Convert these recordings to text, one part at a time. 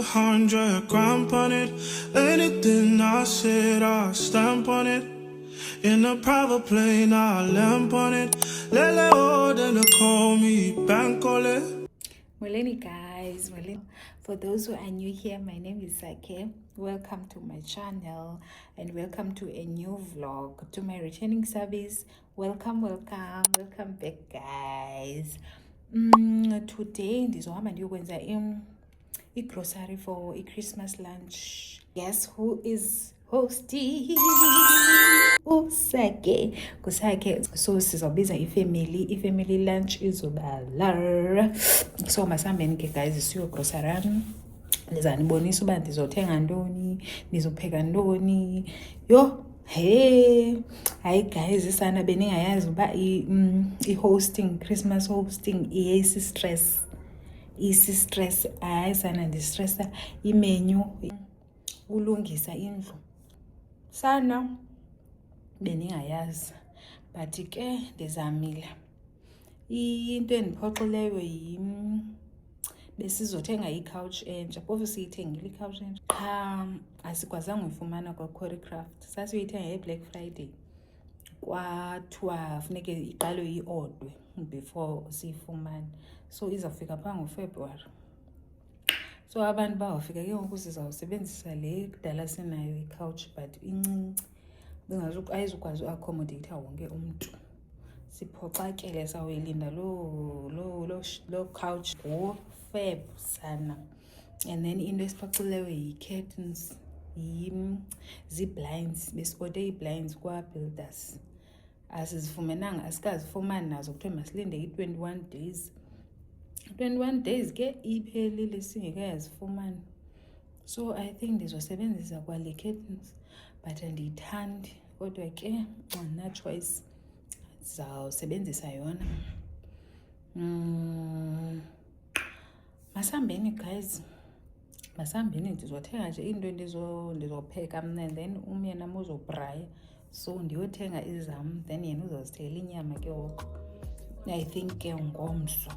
100 grand on it. Anything I said, I stamp on it. In a private plane, I lamp on it. Lele oh, then they call me Bankole. Moleni guys, for those who are new here, my name is Sake. Welcome to my channel and welcome to a new vlog. To my returning service, welcome back guys. Today ndizohamba ndiyokwenza grocery for a Christmas lunch. Guess who is hosting? Kusake. So sizobiza ifamily lunch izobala. So masambeni ke guys siyo grocery. Ndizanibonisa uba ndizothenga ntoni, ndizopheka ntoni. Yo, hey, hayi guys isana beningayazi uba i-hosting, Christmas hosting isi-stress. Isi-stress, hayi sana ndistressa imenu, ulungisa indlu. Sana beningayazi, but ke ndizamile. Into endiphoxileyo besizothenga i-couch entsha. Phofu siyithengile i-couch entsha. Qha asikwazanga uyifumana kwa-Choreographed. Sasiyoyithenga nge-Black Friday. Kwathiwa funeke iqalwe iodwe before siyifumane. So izawufika phaa ngoFebruary. So abantu bawufika ke ngoku sizawusebenzisa le kudala sinayo i-couch but incinci. Ayizukwazi uaccommodate wonke umntu. Siphoxakele sawelinda lo couch Feb sana. And then into esiphaxileyo yi-curtains, zi-blinds. Besiode ii-blinds kwa-builders. Asizifumenanga, asikazifumani nazo kuthiwa masilinde i-21 days. 21 days ke iphelile singekayazifumani. So I think ndizosebenzisa kwale curtains but andiyithandi. Kodwa ke na choice sizawusebenzisa yona. Masambeni guys, masambeni ndizothenga nje into ndizopheka mna and then umyena uzobraya. So ndiyothenga izam then yena uzozithengela inyama ke ngoku. I think ke ngomso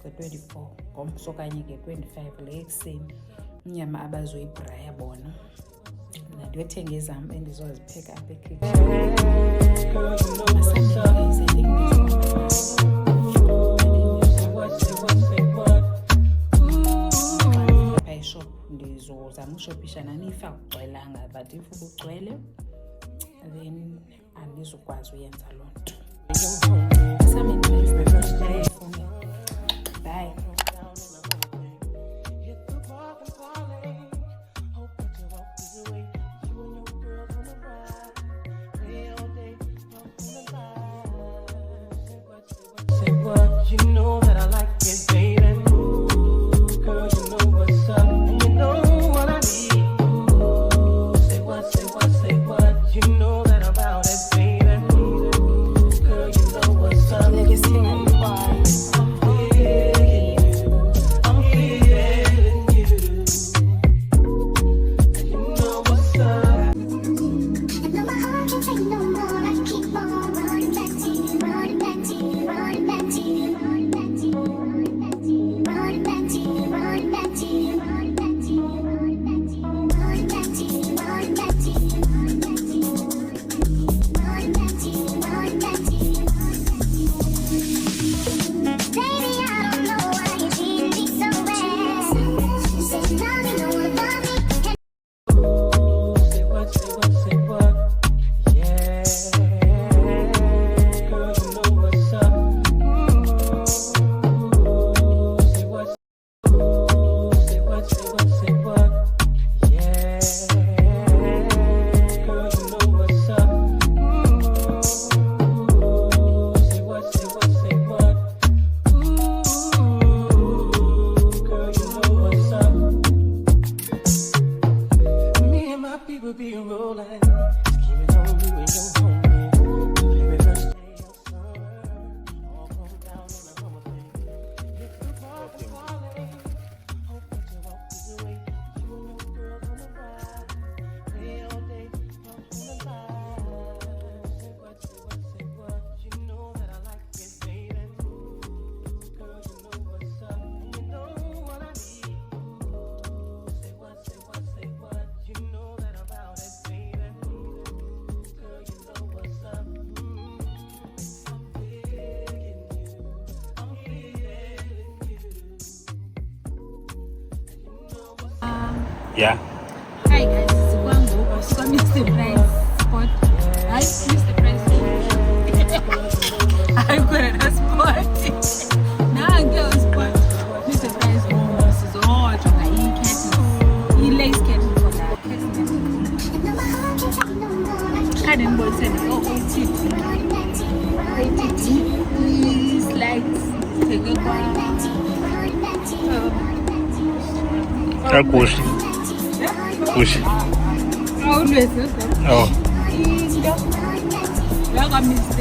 ke-24 ngomso kanye ke-25 le ekuseni inyama abazoyibraya bona. Ndiyothenga izam endizozipheka apha ekitchen. Ndizozama ushopisha nanifa kugcwelanga but if ukugcwele then andizukwazi uyenza loo nto. Bye. You know that I like it, baby. Girl, you know what's up, and you know what I need. Say what, you know that I'm about it, baby. Girl, you know what's up. I'm feeling you. And you know what's up. I know my heart can't take no more. I keep on running back to you, running back to you, running back to you, running back to you. Yeah. Hi guys, it's Mr. Price spot. Hi, Mr. Price. I got a spot. Now I get a spot. Mr. Price goes is all joker. He catches. He lays catching for that. I didn't go say oh OTT. Please like take a Kush. Kush. always. Oh,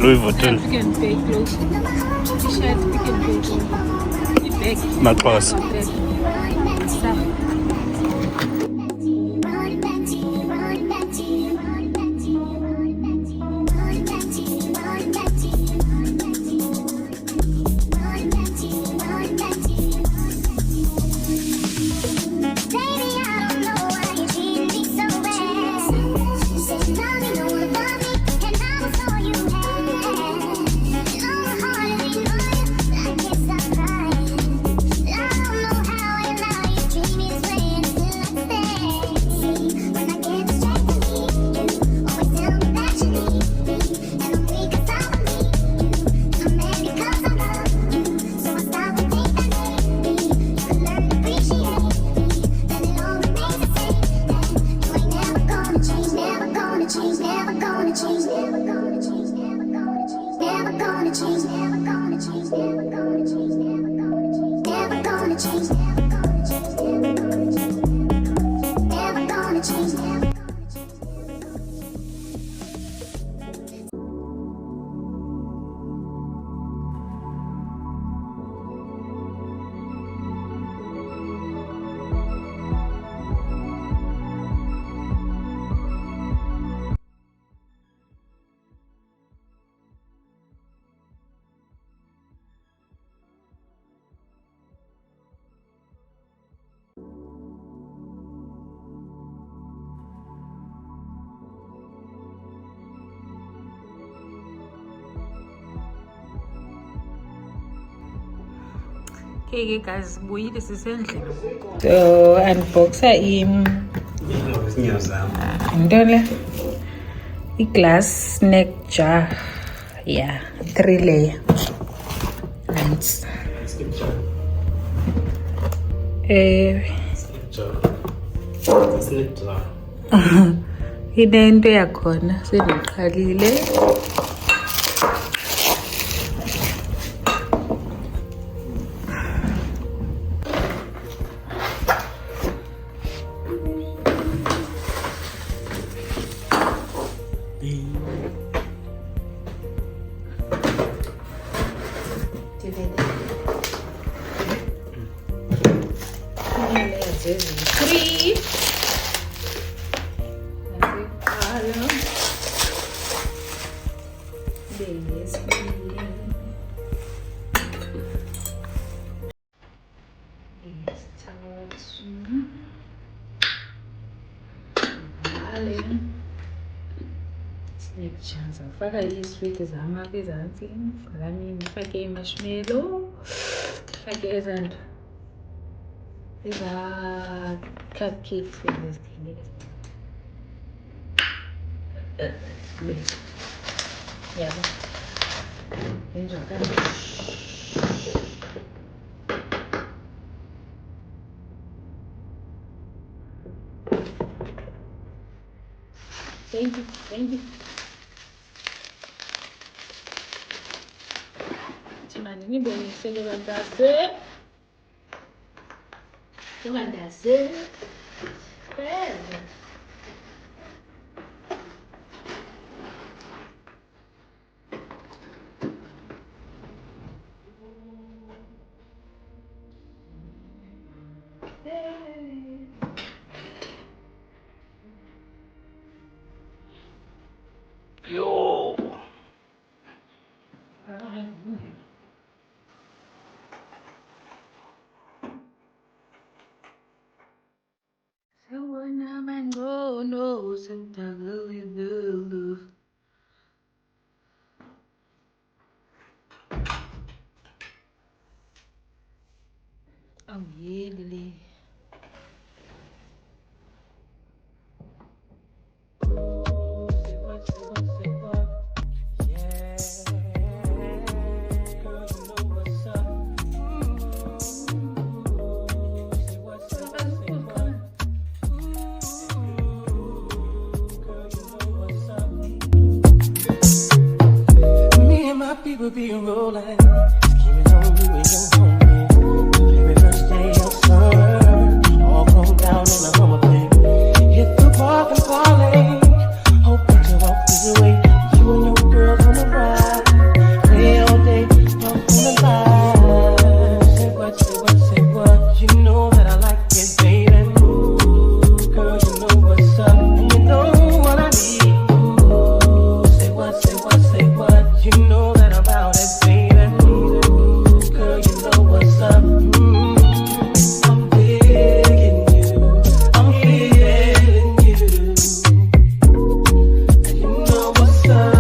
Louis Vuitton. Pick and pay clothes. T-shirt, pick and pay clothes. Bag. Maxxos. Okay guys, buyile sisendlini. So unboxa intole glass neck jar. Yeah, 3 layer. Nice. Inento yakhona sendiqalile. Three. Faka isweet zami ezantsi ngami ngifake imarshmallow ngifake ezanto eza cupcakes ezithengile yabo enjalo thank you Timani nibonise Lewandase Feza Yo. Sawona man will be rolling. Scheming on you and your homie. The very first day of summer, all grown down in a Hummer pit. Hit the park and parlay. Hope that you walk this way. You and your girls on the ride. Play all day, talk on the line. Say what, say what, say what. You know that I like it, baby. Ooh, girl, you know what's up. And you know what I need. Ooh, say what, say what, say what. You know that I'm about it, baby. Ooh, girl, you know what's up. I'm digging you. I'm feeling you. And you know what's up.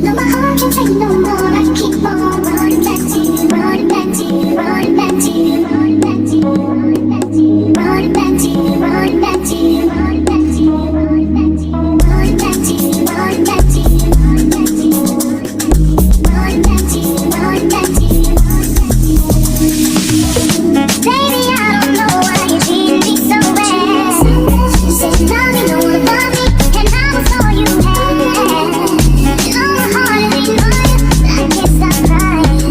No, my heart can't take no more. I keep on running back to you, running back to you, running back to you, running back to you, running back to you, running back to you, running back to you, running back to you, running back to you, running back to you, running back to you, running back to you, running back to you, running back to you. Baby, I don't know why you treat me so bad. You said you love me, no one above me, and I was all you had. You know my heart is beating for you, but I can't stop crying.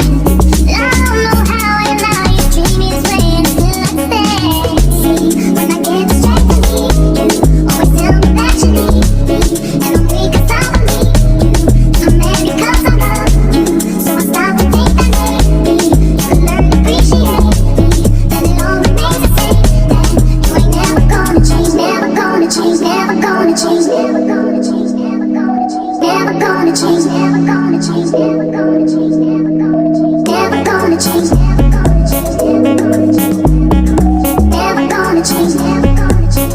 I don't know how I allow you to treat me this way, and still I stay. When I get distracted, you always tell me that you need me, and I'm weak 'cause I don't need you. I'm mad because I love you, so I stop and think that maybe you could learn to appreciate me. Then it all remains the same. That you ain't never gonna change, never gonna change, never gonna change, never gonna change, never gonna change, never gonna change, never gonna change, never gonna change, never gonna change, never gonna change, never gonna change, never gonna change, never gonna change, never gonna change, never gonna change.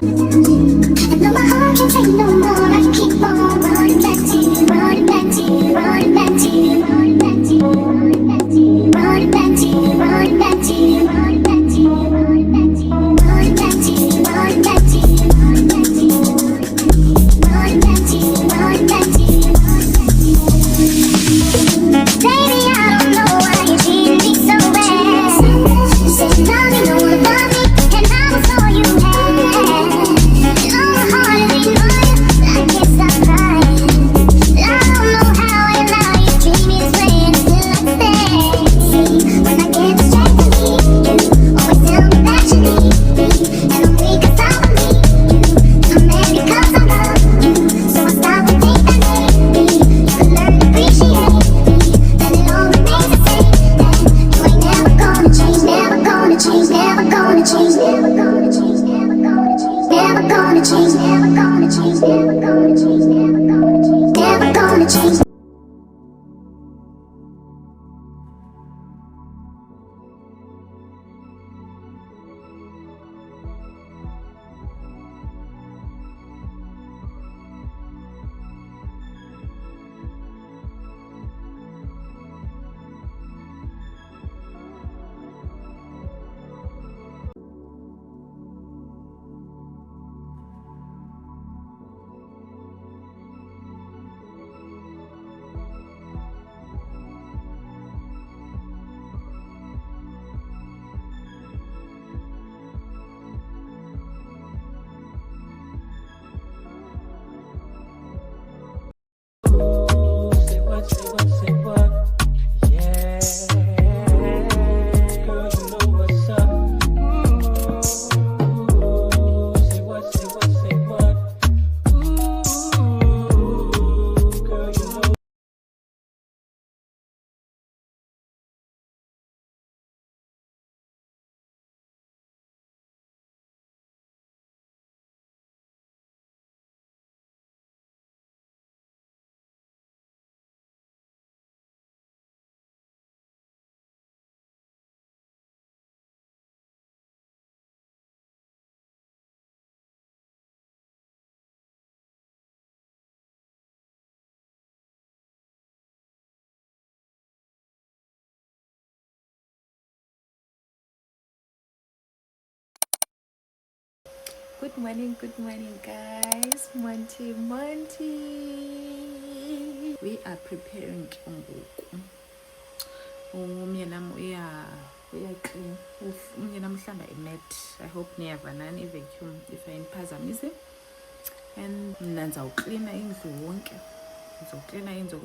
No, my heart can't take no more. I keep on running back to you, running back to you, running back to you, running back to you, running back to you, running back to you, running back to you, running back to you, running back to you, running back to you, running back to you, running back to you, running back to you, running back to you. Baby, I don't know why you treat me so bad. You said you love me, no one above me, and I was all you had. You know my heart is beating for you, but I can't stop crying. Good morning guys. Monty. We are preparing umbuku. Umyenam clean. Umyenam hlamba imat. I hope niyavanani vacuum if I imphazamise. And nanza uklina indlu wonke. Ngizocleana indlu